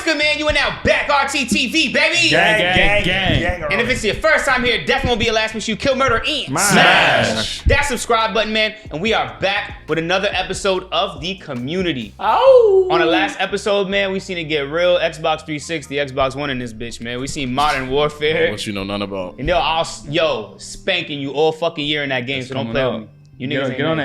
good, man? You are now back RTTV, baby. Gang. And if it's your first time here, definitely won't be your last. Make sure you kill, murder, and Smash that subscribe button, man. And we are back with another episode of The Community. Oh. On the last episode, man, we seen it get real. Xbox 360, Xbox One in this bitch, man. We seen Modern Warfare. What you know none about. And they're all, spanking you all fucking year in that game, so don't play with me. You niggas Get on the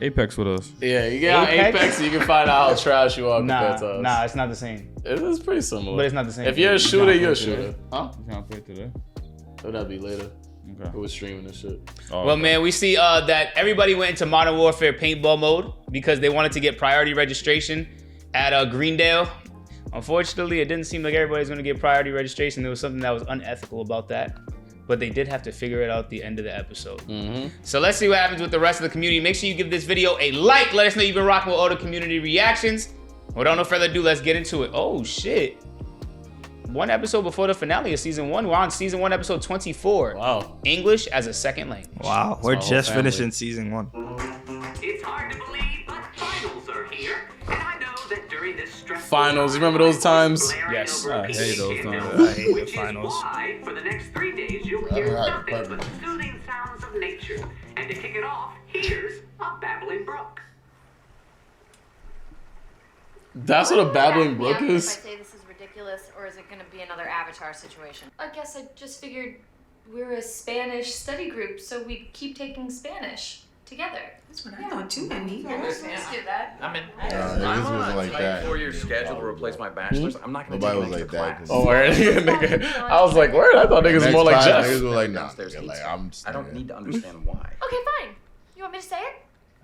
Apex with us. Yeah, you get on Apex and you can find out how trash you are compared to us. Nah, it's not the same. It is pretty similar. But it's not the same. If you're a shooter, you're a shooter. Huh? You can't play today. Oh, that'd be later. Okay. We're streaming and shit. Oh, well, man, we see that everybody went into Modern Warfare paintball mode because they wanted to get priority registration at Greendale. Unfortunately, it didn't seem like everybody's gonna get priority registration. There was something that was unethical about that. But they did have to figure it out at the end of the episode. So let's see what happens with the rest of the community. Make sure you give this video a like. Let us know you've been rocking with all the community reactions. Without no further ado, let's get into it. Oh, shit. One episode before the finale of season 1. We're on season 1, episode 24. Wow. English as a second language. Wow, we're just finishing season 1. It's hard to believe, but finals are here. And I know that during this stressful Finals, you remember those times? Yes. I hate those times. I hate the which finals. is why, for the next 3 days, you'll hear nothing but soothing sounds of nature. And to kick it off, here's a babbling brook. That's what a babbling brook If is? I say this is ridiculous, or is it going to be another Avatar situation? I guess I just figured we're a Spanish study group, so we keep taking Spanish together. That's what I thought too, Andy. Let's do that. I'm in. Niggas was like that. 4 year schedule to replace my bachelor's. I'm not gonna Nobody take was an like extra that. class. Oh, word. Nigga. I was like, word? I thought niggas was Next more like class, Jeff. Niggas were like, nah. Downstairs hates Like, it. I'm I don't need to understand why. Okay, fine. You want me to say it?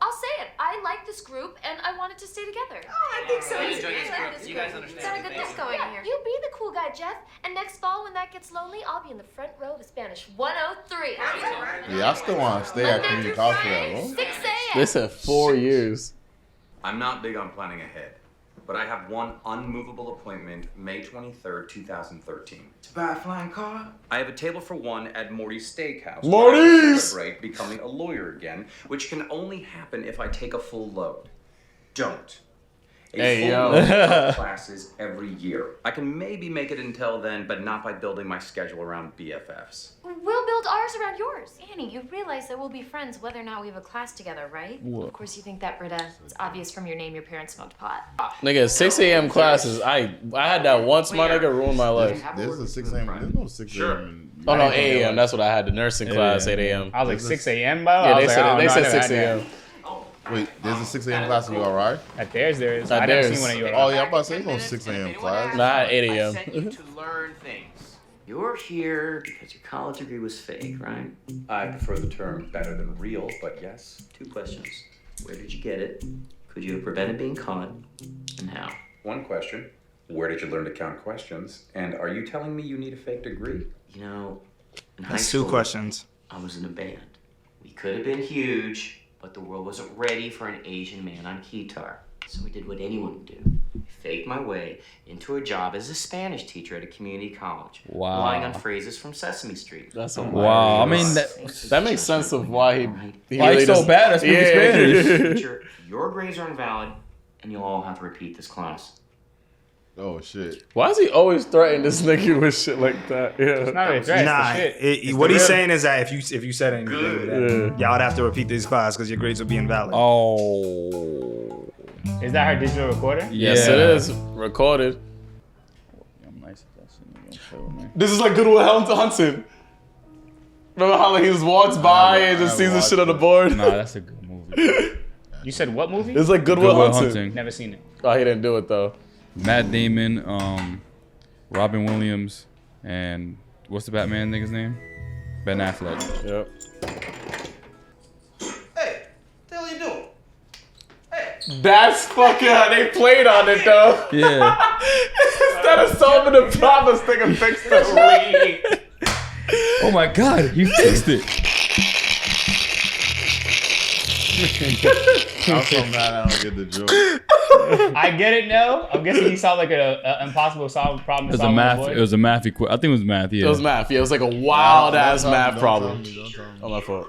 I'll say it. I like this group, and I want it to stay together. I think so. You guys Got a understand? good thing going here. You be the cool guy, Jeff. And next fall, when that gets lonely, I'll be in the front row of Spanish 103. Yeah, I still want to stay at community college for that, bro. 6 a.m. They said 4 years. I'm not big on planning ahead, but I have one unmovable appointment, May 23rd, 2013. To buy a flying car? I have a table for one at Morty's Steakhouse. Morty's! where I will celebrate becoming a lawyer again, which can only happen if I take a full load. Don't. Hey, full yo. load of classes every year. I can maybe make it until then, but not by building my schedule around BFFs. We'll build ours around yours. Annie, you realize that we'll be friends whether or not we have a class together, right? What? Of course you think that, Britta. It's obvious from your name your parents smoked pot. Nigga, 6 a.m. classes. I had that once, my nigga, ruined my life. There's a 6 a.m. There's no 6 a.m. Oh, no, 8 a.m. That's what I had, the nursing class, 8 a.m. I was like 6 a.m. by Yeah, I they was said, like, they I said never 6 had that. a.m. Wait, there's a 6 a.m. class and you all right? At theirs, there is. At I never theirs. seen one of you. Oh, yeah, I'm about to say there's no 6 a.m. class. Nah, I had 8 a.m. I sent you to learn things. You're here because your college degree was fake, right? I prefer the term better than real, but yes. 2 questions. Where did you get it? Could you have prevented being caught? And how? One question. Where did you learn to count questions? And are you telling me you need a fake degree? You know, in high That's school, 2 questions. I was in a band. We could have been huge, but the world wasn't ready for an Asian man on guitar. So we did what anyone would do. Faked my way into a job as a Spanish teacher at a community college. Wow. Relying on phrases from Sesame Street. That's a Wow, I mean, that makes sense of why he why he's so bad at speaking Spanish. Teacher, your grades are invalid, and you'll all have to repeat this class. Oh, shit. Why does he always threaten this nigga with shit like that? Yeah. It's not really threat, Nah, it's the shit. what he's saying is that if you said anything, y'all would have to repeat this class because your grades would be invalid. Oh. Is that her digital recorder? Yes, it is. Recorded. I'm nice at that shit. Nigga. Don't play with me. This is like Goodwill Hunting. Remember how like, he just walks by and just sees the shit on the board? Nah, that's a good movie. You said what movie? It's like Goodwill Goodwill Hunting. Hunting. Never seen it. Oh, he didn't do it though. Matt Damon, Robin Williams, and what's the Batman nigga's name? Ben Affleck. Yep. Hey, what the hell are you doing? That's fucking how they played on it though. Yeah. Instead of solving the problem, this nigga fixed the lead. Oh my God, you fixed it. I'm so mad I don't get the joke. I get it now. I'm guessing he solved like an impossible problem. It was a math. It was a math equation. I think it was math. Yeah. It was math. Yeah, it was like a wild ass math problem. Don't tell me. Oh my fault.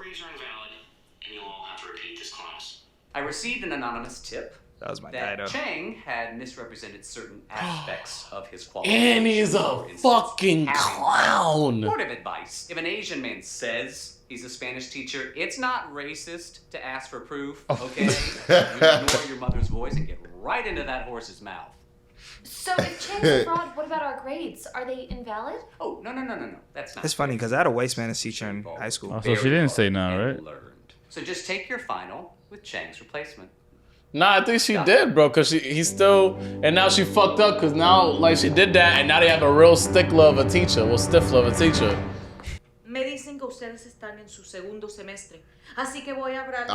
I received an anonymous tip That was my that guy, though. Chang had misrepresented certain aspects of his And qualifications. he's a For instance, fucking having clown. Word of advice: if an Asian man says he's a Spanish teacher, it's not racist to ask for proof. Okay, you ignore your mother's voice and get right into that horse's mouth. So if Chang's a fraud, what about our grades? Are they invalid? Oh, no. That's not. It's funny because I had a white Spanish teacher in high school. Oh, so she didn't say no, right? Learned. So just take your final with Chang's replacement. Nah, I think she did, bro, cause he's still, and now she fucked up, cause now like she did that, and now they have a real stickler of a teacher, stiffler of a teacher. Me dicen que ustedes están en su segundo semestre, así que voy a hablar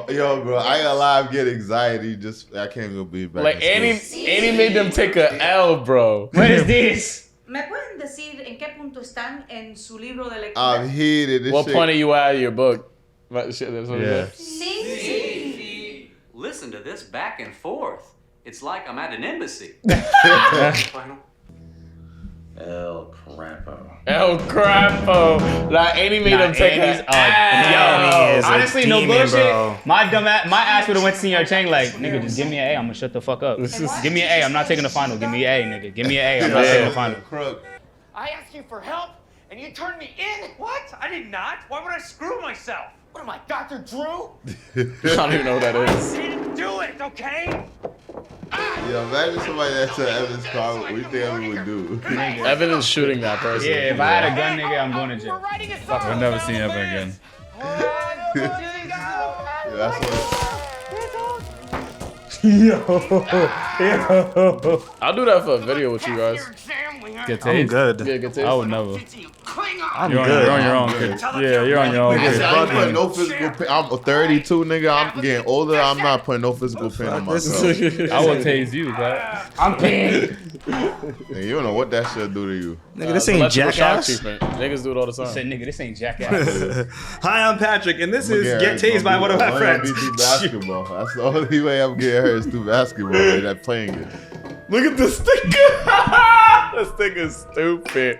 Yo, bro, I ain't gonna lie, I'm getting anxiety. I can't go be back. Like in school. Annie made them take a L, bro. What is this? ¿Me pueden decir en qué punto están en su libro de lectura? I'm heated. What point are you at in your book? Yeah. See? Listen to this back and forth. It's like I'm at an embassy. Final. El Crapo. El Crapo. Like Annie made them take a Yo, is a honestly, no demon, bullshit. bro. My ass would have went to Senior Chang like, nigga, just give me an A. I'm gonna shut the fuck up. Give me an A. I'm not taking the final. Give me an A, nigga. Give me an A. I'm not taking the final. I asked you for help, and you turned me in? What? I did not. Why would I screw myself? What am I, Dr. Drew? I don't even know what that is. I didn't do it, okay? Yo, imagine somebody that said Evan's car. What do you think Evan would do? Evan is shooting that person. Yeah, if I had a gun, nigga, I'm going to jail. I've never seen Evan again. Yeah, that's what. I'll do that for a video with you guys. Get tased? I'm good. Yeah, get tased. I would never. I'm You're good. on your own, kid. Yeah, you're on your own, I kid. said, I ain't putting no physical pain. I'm 32, nigga. I'm getting older. I'm not putting no physical pain on myself. I would tase you, Pat. I'm paying. And you don't know what that shit do to you. Nigga, this ain't Jackass. Niggas do it all the time. Said, nigga, this ain't Jackass. Hi, I'm Patrick, and this is Get Tased by one of my friends. Through basketball. That's the only way I'm getting hurt is through basketball. They're not playing it. Look at this sticker. This thing is stupid.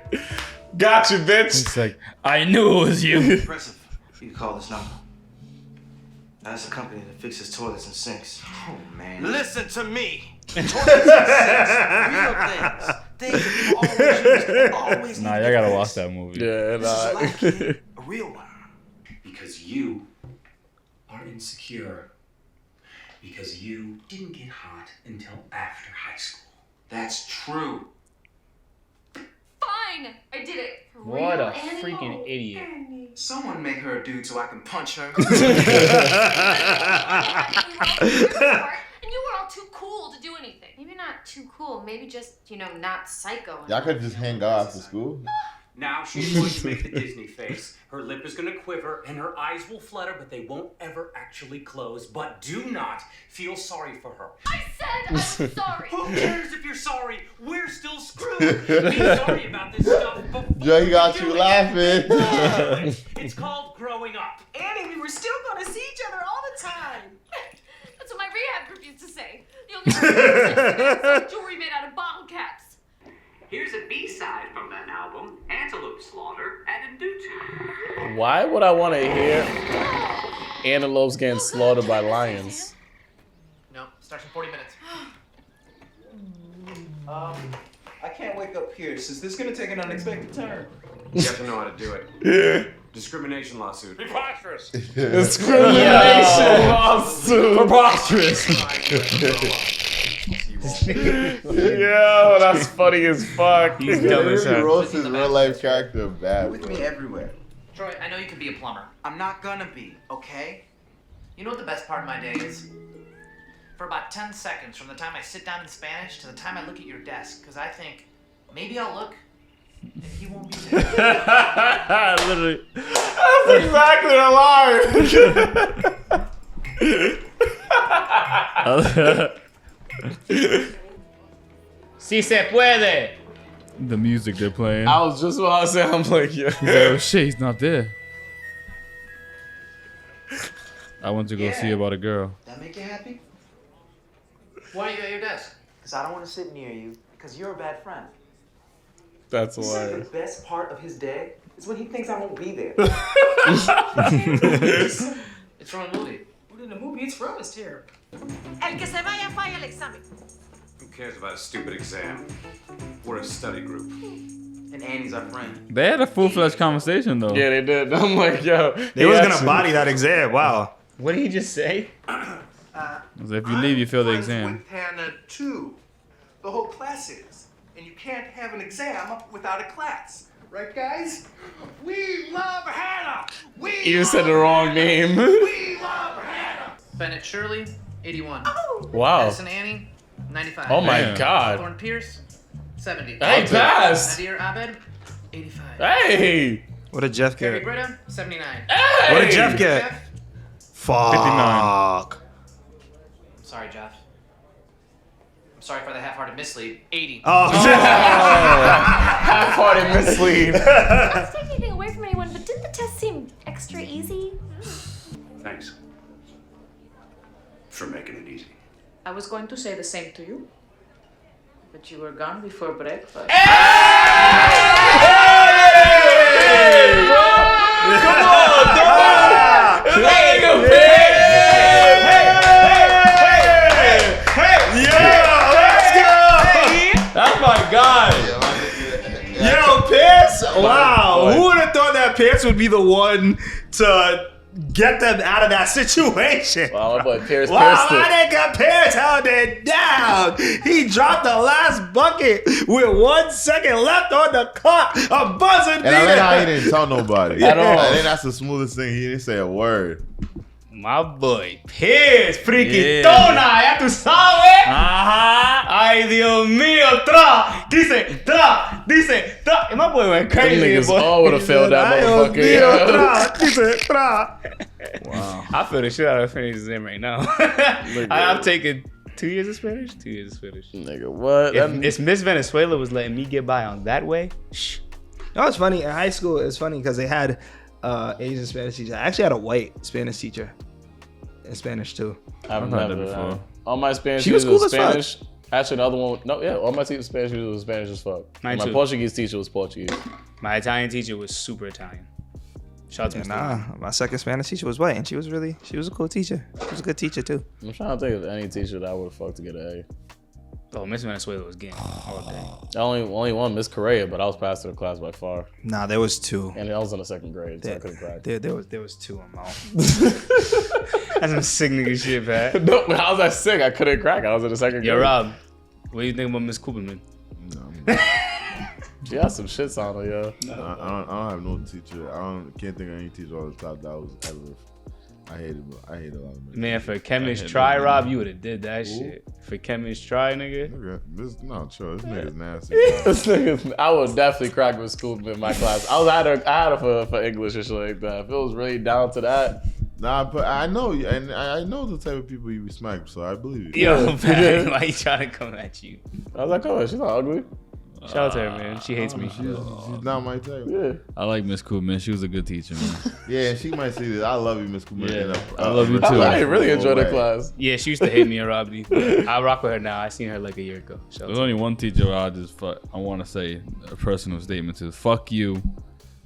Got you, bitch. It's like, I knew it was you. Impressive. You can call this number. That's a company that fixes toilets and sinks. Oh, man. Listen to me. Toilets and sinks. Real things. Things that you always use. Always Nah, need y'all gotta to watch fix. that movie. Yeah, This is a life, kid. A real one. Because you are insecure. Because you didn't get hot until after high school. That's true. Fine! I did it. For What real, a Annie? freaking idiot. Someone make her a dude so I can punch her. And you were all too cool to do anything. Maybe not too cool. Maybe just, not psycho. Y'all could just hang out after school. Now she's going to make the Disney face. Her lip is going to quiver and her eyes will flutter, but they won't ever actually close. But do not feel sorry for her. I said I'm sorry. Who cares if you're sorry? We're still screwed. Be sorry about this stuff before Joe, he got you laughing. It's called growing up. Annie, we were still gonna see each other all the time. That's what my rehab group used to say. The only jewelry made out of bottle caps. Here's a B-side from that album, Antelope Slaughter, added due to. Why would I want to hear antelopes getting slaughtered by lions? No, starts in 40 minutes. I can't wake up here. Since this is gonna take an unexpected turn. You have to know how to do it. Discrimination lawsuit. Preposterous. Discrimination lawsuit. Preposterous. Yo, that's funny as fuck. He's dumb as He hell. roasts his real life character bad. With bro. me everywhere. Troy, I know you can be a plumber. I'm not gonna be, okay? You know what the best part of my day is? For about 10 seconds, from the time I sit down in Spanish to the time I look at your desk, because I think, maybe I'll look, and he won't be there. Literally. That's exactly a lie. Si se puede. The music they're playing. I was just about to say, I'm like, yeah. He's like, oh shit, he's not there. I went to go see about a girl. That make you happy? Why are you at your desk? Because I don't want to sit near you, because you're a bad friend. That's You said hilarious. the best part of his day is when he thinks I won't be there. It's from a movie. What in the movie? It's from his here. El que se vaya falla el examen. Who cares about a stupid exam? We're a study group. And Annie's our friend. They had a full-fledged conversation though. Yeah, they did. I'm like, yo. They was gonna body that exam. Wow. What did he just say? If you leave, you fail the exam. With Hannah too. The whole class is. And you can't have an exam without a class. Right, guys? We love Hannah! You just said the wrong name. We love Hannah! Bennett Shirley, 81. Wow. Madison Annie, 95. Oh my God. Thorne Pierce, 70. Hey, pass. Nadir Abed, 85. Hey. What did Jeff Carrie get? Britta, 79. What did Jeff get? Jeff? Fuck. Sorry, Jeff. I'm sorry for the half-hearted mislead. 80. Oh. Half-hearted mislead. Not to take anything away from anyone, but didn't the test seem extra easy? Thanks. For making it easy. I was going to say the same to you, but you were gone before breakfast. Come on, hey, that's my guy. Yo, Pierce! Wow. Who would have thought that Pierce would be the one to get them out of that situation? Wow, my boy Pierce Wow, Pierce. my nigga Pierce held it down. He dropped the last bucket with 1 second left on the clock. A buzzer beater. And I like how he didn't tell nobody. At all. I think that's the smoothest thing. He didn't say a word. My boy Pierce, friquitona, ya tú sabes. Ajá. Ay, Dios mío, dice, tra. And my boy went Them crazy, niggas boy. all would have failed that motherfucker. Wow. I feel the shit out of Spanish exam right now. I'm taking 2 years of Spanish. 2 years of Spanish. Nigga, what? If Miss Venezuela was letting me get by on that way, shh. No, it's funny. In high school, it's funny because they had Asian Spanish teacher. I actually had a white Spanish teacher in Spanish too. I've never before. All my Spanish She was teachers cool was as fuck. Spanish. Actually, another one. No, yeah, all my Spanish teachers was Spanish as fuck. Mine My too. Portuguese teacher was Portuguese. My Italian teacher was super Italian. Shout out to Mr. Nah, my second Spanish teacher was white, and she was a cool teacher. She was a good teacher too. I'm trying to think of any teacher that I would have fucked to get an A. Oh, Miss Venezuela was getting all day. Only one, Miss Correa, but I was past to the class by far. Nah, there was two. And I was in the second grade, so I couldn't crack. There was two on my own. That's some sick nigga shit, Pat. No, how was I sick? I couldn't crack. I was in the second grade. Yo, Rob, what do you think about Miss Cooperman? She had some shits on her, yo. I don't have no teacher. Can't think of any teacher on the top that was ever. I hate a lot of Man, for chemist try, Rob, you would have did that shit. For chemist try, nigga. This not true. This nigga's nasty. This nigga, I would definitely crack with school in my class. I had her for English and shit like that. If it was really down to that. Nah, but I know you, and I know the type of people you smack, so I believe you. Yo, man, why you trying to come at you? I was like, oh, she's not ugly. Shout out to her, man. She hates me. She's not my type. Yeah. I like Miss Koopman. She was a good teacher, man. Yeah, she might see this. I love you, Miss Koopman. Yeah, I love you too. I really enjoyed her class. Yeah, she used to hate me and Robbie. I rock with her now. I seen her like a year ago. Shout out There's to only one teacher I want to say a personal statement to. Fuck you,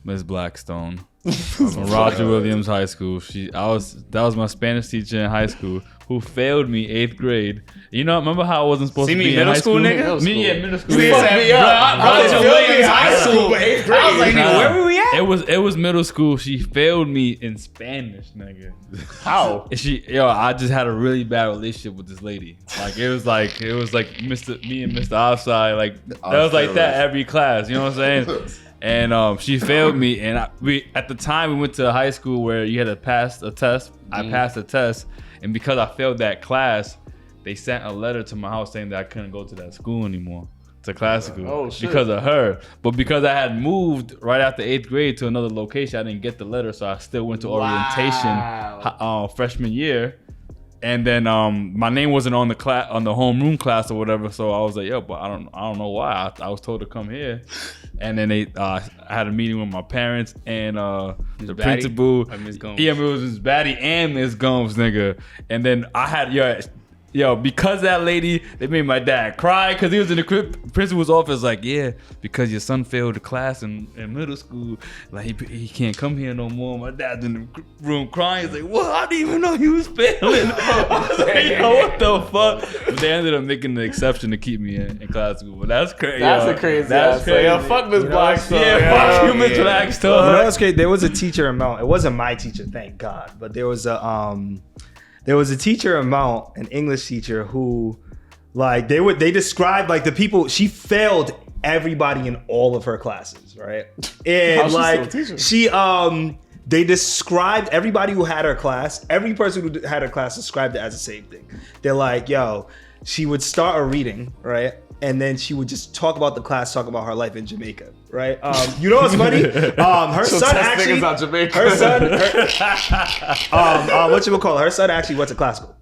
Miss Blackstone. From Roger Williams High School. That was my Spanish teacher in high school who failed me 8th grade. You know, remember how I wasn't supposed See to me be in middle high school, nigga? Middle school. Yeah, middle school. You said, Roger Williams High School. 8th grade. I was like, nigga, where were we at? It was middle school. She failed me in Spanish, nigga. How? I just had a really bad relationship with this lady. Like it was like me and Mr. Offside. Like that was like that every class. You know what I'm saying? And she failed me. And at the time we went to a high school where you had to pass a test. I passed the test, and because I failed that class, they sent a letter to my house saying that I couldn't go to that school anymore. To classical because of her. But because I had moved right after 8th grade to another location, I didn't get the letter, so I still went to orientation freshman year. And then my name wasn't on the homeroom class or whatever, so I was like, yo, but I don't know why. I was told to come here. And then I had a meeting with my parents and the principal. Or Ms. Gomes? Yeah, it was Miss Batty and Miss Gomes, nigga. And then I had Yo, because that lady, they made my dad cry because he was in the principal's office like, yeah, because your son failed the class in middle school, like he can't come here no more. My dad's in the room crying. He's like, what? I didn't even know he was failing. I was like, yo, what the fuck? But they ended up making the exception to keep me in class school. But that's crazy. That's a crazy. That's crazy. Yo, fuck Miss Blackstone. Yeah, fuck you, Miss Blackstone. You know what's crazy? There was a teacher in Mount. It wasn't my teacher, thank God, but there was a teacher in Mount, an English teacher who, like, they described like the people. She failed everybody in all of her classes, right? And like they described everybody who had her class. Every person who had her class described it as the same thing. They're like, yo, she would start a reading, right? And then she would just talk about the class, talk about her life in Jamaica, right? You know what's funny? Her son actually, her son, whatchamacallit? Her son actually went to classical.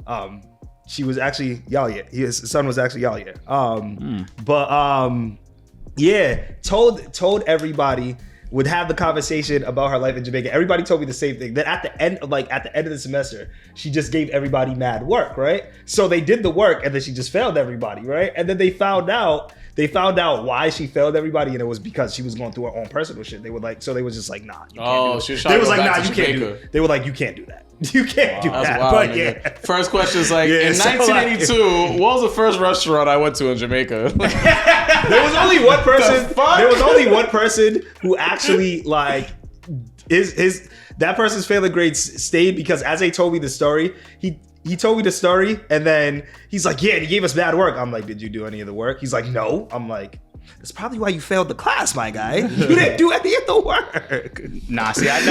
She was actually Yalya. His son was actually Yalya. Yeah, told everybody. Would have the conversation about her life in Jamaica. Everybody told me the same thing. Then at the end of the semester, she just gave everybody mad work, right? So they did the work and then she just failed everybody, right? And then they found out why she failed everybody, and it was because she was going through her own personal shit. They were like, so they was just like, nah, you can't do that. They was like, nah, you can't do it. They were like, you can't do that. You can't do that. Wild, but yeah. First question is like, in 1982, what was the first restaurant I went to in Jamaica? There was only one person. There was only one person who actually like that person's failing grades stayed because as they told me the story, he told me the story and then he's like, yeah, he gave us bad work. I'm like, did you do any of the work? He's like, no. I'm like, that's probably why you failed the class, my guy. You didn't do any of the work. Nah, see, I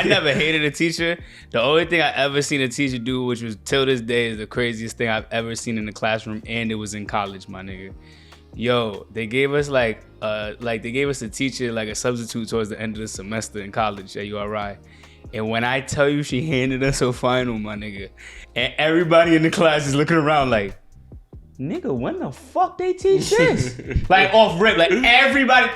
never hated a teacher. The only thing I ever seen a teacher do, which was till this day, is the craziest thing I've ever seen in the classroom, and it was in college, my nigga. Yo, they gave us a teacher, like a substitute towards the end of the semester in college at URI. And when I tell you she handed us a final, my nigga, and everybody in the class is looking around like, nigga, when the fuck they teach this? Like off rip, like everybody,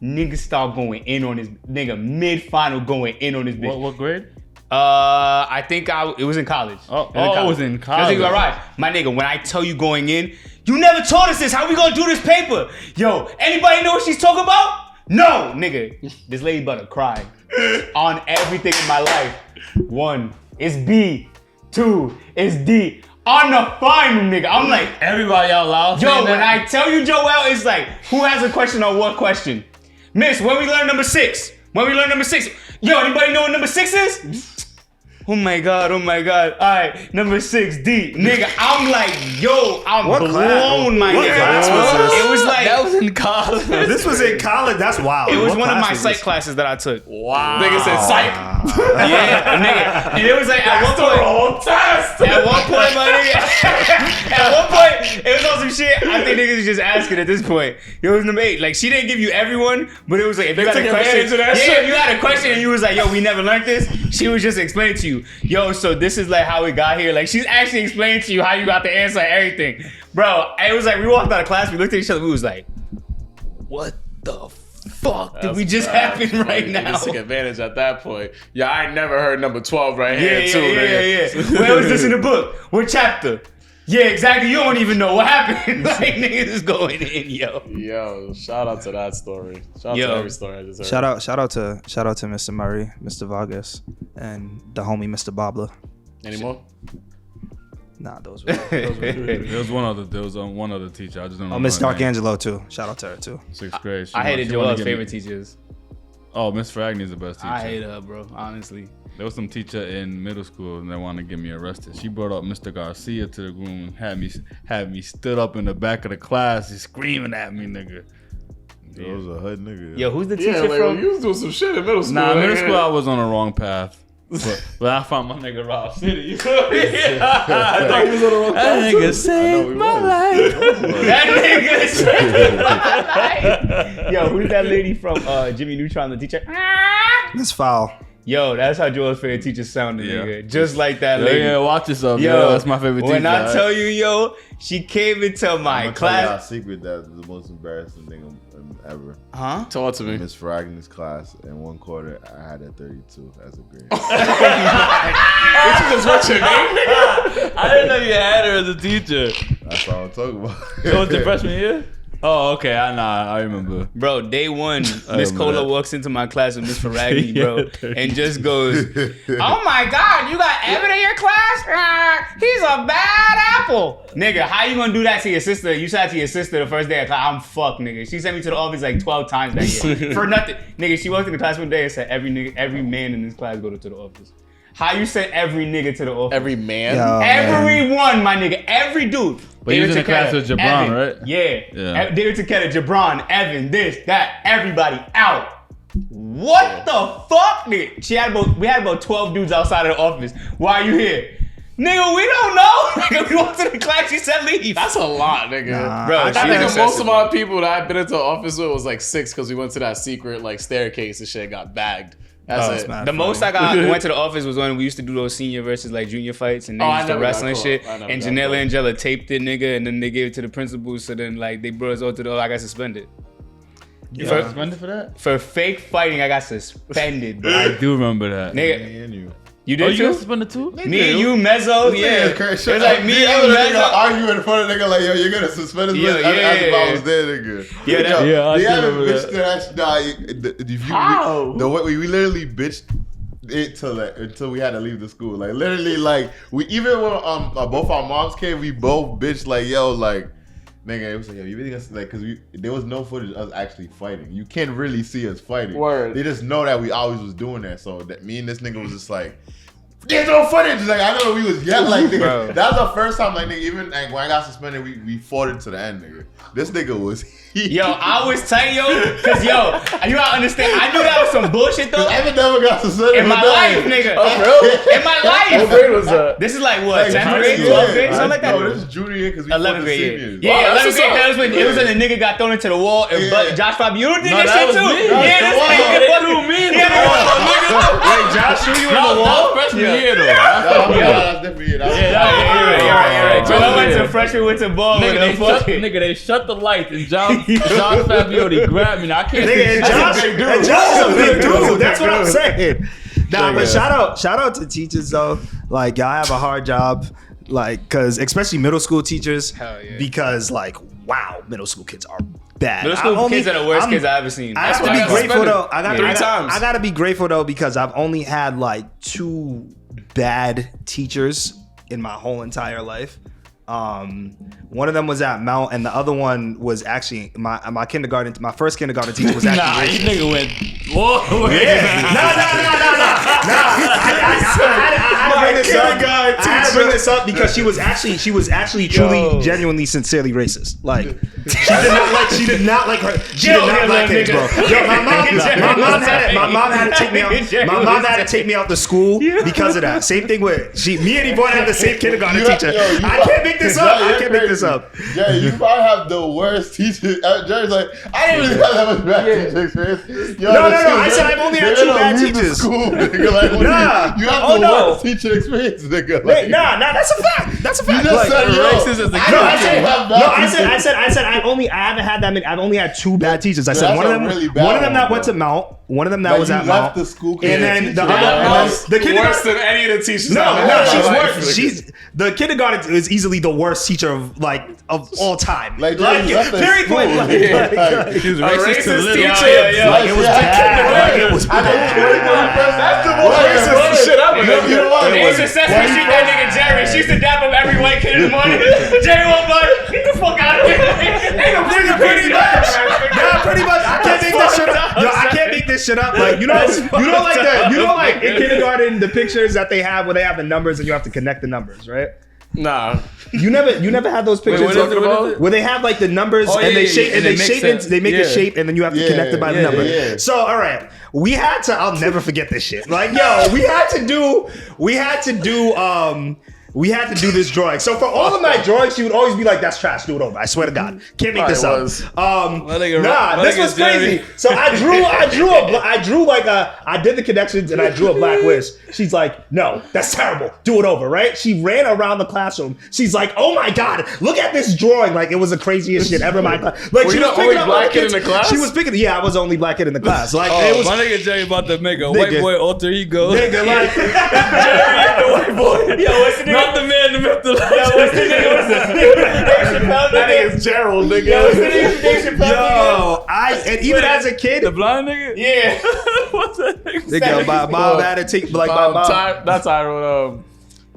nigga start going in on this nigga mid-final going in on this bitch. What grade? I think it was in college. It was in college. All right, my nigga, when I tell you going in, you never taught us this. How we gonna do this paper? Yo, anybody know what she's talking about? No, nigga. This lady about to cry on everything in my life. 1, it's B. 2, it's D. On the final, nigga. I'm like, everybody out loud. Yo, when I tell you, Joel, it's like, who has a question on what question? Miss, when we learn number 6? Yo, anybody know what number 6 is? Oh my God. All right, number 6, D. Nigga, I'm like, yo, I'm blown, my nigga. It was like, that was in college. This was in college. That's wild. It was one of my psych classes that I took. Wow. Nigga said psych. Yeah, nigga. And it was like, at one point, my nigga. At one point, it was on some shit. I think niggas was just asking at this point. It was number 8. Like, she didn't give you everyone, but it was like, if you had a question. If you had a question and you was like, yo, we never learned this, she was just explaining to you. Yo, so this is like how we got here. Like, she's actually explaining to you how you got the answer and everything. Bro, it was like, we walked out of class, we looked at each other, we was like, what the fuck did we just happen right now? Just took advantage at that point. Yeah, I ain't never heard number 12 right here, too, nigga. Yeah. Where was this in the book? What chapter? Yeah, exactly. You don't even know what happened. Like, niggas is going in, yo. Yo, shout out to that story. Shout out to every story I just heard. Shout out to Mr. Murray, Mr. Vargas, and the homie Mr. Babla. Any more? Nah, those were There was one other teacher. I just don't know. Miss D'Angelo too. Shout out to her too. 6th grade. I hated Joel's favorite teachers. Oh, Miss Fragny is the best teacher. I hate her, bro. Honestly. There was some teacher in middle school and they wanted to get me arrested. She brought up Mr. Garcia to the room and had me stood up in the back of the class. He's screaming at me, nigga. It was a hood nigga. Yo, who's the teacher from? You was doing some shit in middle school. Nah, middle school I was on the wrong path. But I found my nigga Robcityrt. You feel me? I thought he was on the wrong path. That nigga saved my life. That nigga saved my life. Yo, who's that lady from Jimmy Neutron, the teacher? That's foul. Yo, that's how Joel's favorite teacher sounded, nigga. Just like that lady. Yeah, watch yourself. Yo, that's my favorite teacher. When I tell you, yo, she came into my class. Secret that's the most embarrassing thing ever. Huh? Talk to me. Miss Fragny's class in 1 quarter, I had a 32 as a grade. Did you just what's your name, nigga? I didn't know you had her as a teacher. That's all I'm talking about. It was the freshman year? Oh, okay. I remember. Bro, day one, Miss Cola walks into my class with Miss Faragni, bro, and just goes, "Oh my God, you got Evan in your class? He's a bad apple." Nigga, how you gonna do that to your sister? You said that to your sister the first day of class. I'm fucked, nigga. She sent me to the office like 12 times that year. For nothing. Nigga, she walked in the class one day and said, every man in this class go to the office. How you sent every nigga to the office? Every man? Everyone, my nigga. Every dude. But you was in the class with Jabron, Evan, right? Yeah. David Takeda, Jabron, Evan, this, that, everybody out. What the fuck, nigga? We had about 12 dudes outside of the office. Why are you here? Nigga, we don't know. Nigga, we walked to the class, she said leave. That's a lot, nigga. Bro, I think most of my people that I've been into the office with was like 6 because we went to that secret like staircase and shit, got bagged. That's it. The most I went to the office was when we used to do those senior versus like junior fights and they used to wrestle and shit. And Janelle and Angela taped it, nigga, and then they gave it to the principal. So then like they brought us all to the. I got suspended. You got suspended for that? For fake fighting, I got suspended, bro. I do remember that. Nigga. You did too? You got suspended too? Me and you, Mezzo, yeah. It's like me and you, Mezzo. Arguing in front of nigga like, yo, you're gonna suspend us. If I was there, nigga. I haven't remember bitched that. How? The way we literally bitched it until we had to leave the school. Like literally, like we even when both our moms came, we both bitched like, yo, like. Nigga, it was like, yo, you really gonna like, cause there was no footage of us actually fighting. You can't really see us fighting. Word. They just know that we always was doing that. So that me and this nigga was just like, there's no footage. Like I know we was yelling like nigga. That was the first time like nigga, even like when I got suspended, we fought it to the end, nigga. This nigga was Yo, I was tight, yo, cause yo, you gotta understand. I knew that was some bullshit though. Evan never got suspended in my life, nigga. Oh, bro? In my life. What grade was that? This is like what, 10th grade, 12th grade, something like that. No, this is junior year because we 11th fought the grade. seniors. Yeah, 11th grade. That was when it was when the nigga got thrown into the wall. And Josh Fabio did that shit too. Yeah, this nigga threw me in the wall. Wait, Josh threw you in the wall? Freshman year though. That's different year. You're right. So I went to freshman, went to ball. Nigga, they shut the lights and Josh Fabio grabbed me. Now I can't. Nigga, and Josh is a big dude. That's what I'm saying. Nah, but shout out to teachers though. Like y'all have a hard job. Like, cause especially middle school teachers. Hell yeah. Because like, wow, middle school kids are bad. Middle school kids are the worst kids I've ever seen. I have to be grateful though. I gotta be grateful though because I've only had like 2 bad teachers in my whole entire life. One of them was at Mount, and the other one was actually my kindergarten. My first kindergarten teacher was actually. Nah, you nigga went. Whoa. Yeah. Nah. I had to bring this up because she was actually truly, genuinely, sincerely racist. Like she did not like black kids, bro. Yo, my mom had to take me out the school because of that. Same thing with me and Yvonne had the same kindergarten teacher. I can't make this up. Yeah, you probably have the worst teacher. Jerry's like, I didn't really have that much bad teacher experience. No. I said I've only had 2 bad teachers. School, nigga. Like, you have the worst teacher experience, nigga. Like, nah, that's a fact. That's a fact. You just said racist as a kid. I said I haven't had that many. I've only had 2 bad teachers. I said one of them that went to Mount. One of them that was at Mount. The school and then the other, the kindergarten worse than any of the teachers. No, she's worse. The kindergarten is easily the worst teacher of all time. Like period point. She was racist to little. It was bad. It was bad. That's the most racist shit ever. You know what? It was successful. Shoot that nigga Jerry. She used to dap up every white kid in the morning. Jerry won't budge. Get the fuck out of here. Pretty much. I can't make this shit up. Yo, I can't make this shit up. Like you know like in kindergarten the pictures that they have where they have the numbers and you have to connect the numbers, right? Nah. You never had those pictures where they have like the numbers and they shape and they make a shape and then you have to connect it by the number. Yeah. So all right, I'll never forget this shit. Like yo, we had to do this drawing. So for all of my drawings, she would always be like, "That's trash. Do it over." I swear to God, can't make this up. This was crazy. So I did the connections and I drew a black wish. She's like, "No, that's terrible. Do it over." Right? She ran around the classroom. She's like, "Oh my God, look at this drawing!" Like it was the craziest shit ever in my class. Like were she you was the only black kid in the class? She was picking. Yeah, I was the only black kid in the class. Like it was. My nigga Jerry about to make a white boy alter ego. Nigga, like white boy. Yo, what's the nigga? Not the man, the myth, the legend. Yo, what's the nigga? What's the nigga? Dave Chappelle, That nigga. nigga's Gerald, nigga. Yo, what's the nigga from Dave Chappelle? Yo, and even as a kid, The blind nigga? Yeah. What's that nigga? nigga, my mom had to take like my mom. Not Tyrone.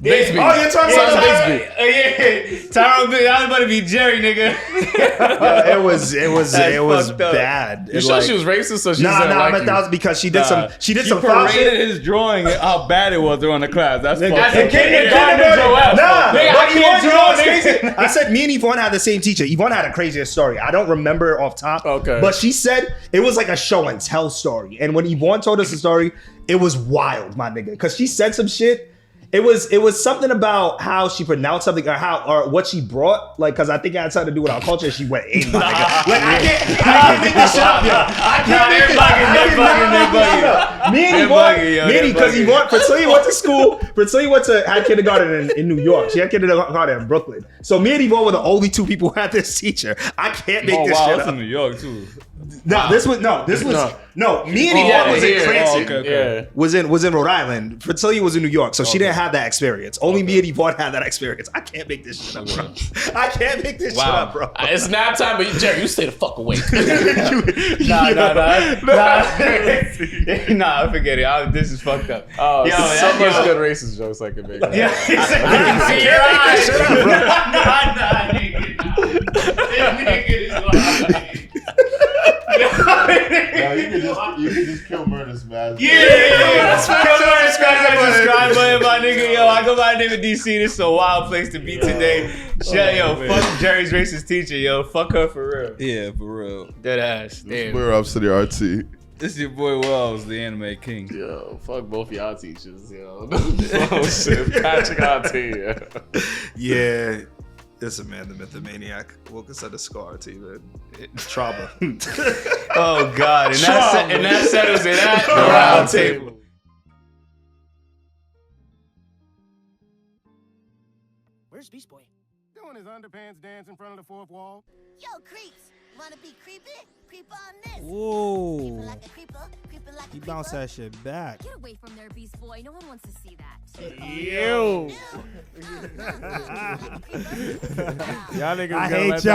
Bixby. Oh, you're talking about Bixby. Yeah. Tyrone Bixby. I was about to be Jerry, nigga. Yeah, it was fucked up. bad. You sure she was racist? So she Nah, didn't like I'm you? 1,000 because she did some He foul shit. paraded his drawing and how bad it was during the class. That's fucked As up. a kindergarten, Nah, nigga, I but can't Yvonne, draw, what's nigga. crazy? I said me and Yvonne had the same teacher. Yvonne had a crazier story. I don't remember off top. Okay. But she said it was like a show and tell story. And when Yvonne told us the story, it was wild, my nigga. Because she said some shit. It was something about how she pronounced something or what she brought, like, because I think it had something to do with our culture. She went in, my nigga. Like, I can't make this shit up, yo. I can't make this up. Me and Yvonne, because Yvonne, Priscilla went to school. Priscilla had kindergarten in New York. She had kindergarten in Brooklyn. So me and Yvonne were the only two people who had this teacher. I can't make this shit That's up. in New York too. No, this was me and Yvonne was in Cranston. Yeah. Was in Rhode Island. Priscilla was in New York, so she didn't have that experience. Only me and Yvonne had that experience. I can't make this shit up, bro. I can't make this shit up, bro. It's nap time, but Jerry, you stay the fuck awake. Nah, forget it. This is fucked up. Oh, Yo, so much good racist jokes I can make. Yeah, I can see your eyes. Nah, nigga. This nigga is lying. Yo, you can just kill murder smash. Yeah. Subscribe button, my nigga. Yo, I go by the name of DC. This is a wild place to be today. Fuck Jerry's racist teacher, yo. Fuck her for real. Yeah, for real. Dead ass. Damn. We're Robcityrt. This is your boy Wells, the anime king. Yo, fuck both y'all teachers, yo. Oh shit, Patricrt. Yeah. Listen, man, the myth, the maniac. Wilkins _RT, man. Trauma. Oh God, and that settles it at the round table. Where's Beast Boy? Doing his underpants dance in front of the fourth wall. Yo, creeps, wanna be creepy? Creep on this. Whoa. Creeping like a creeper, creeping like a He creeper. bounced that shit back. Get away from there, Beast Boy. No one wants to see that. Ew. Y'all niggas I gonna hate let y'all.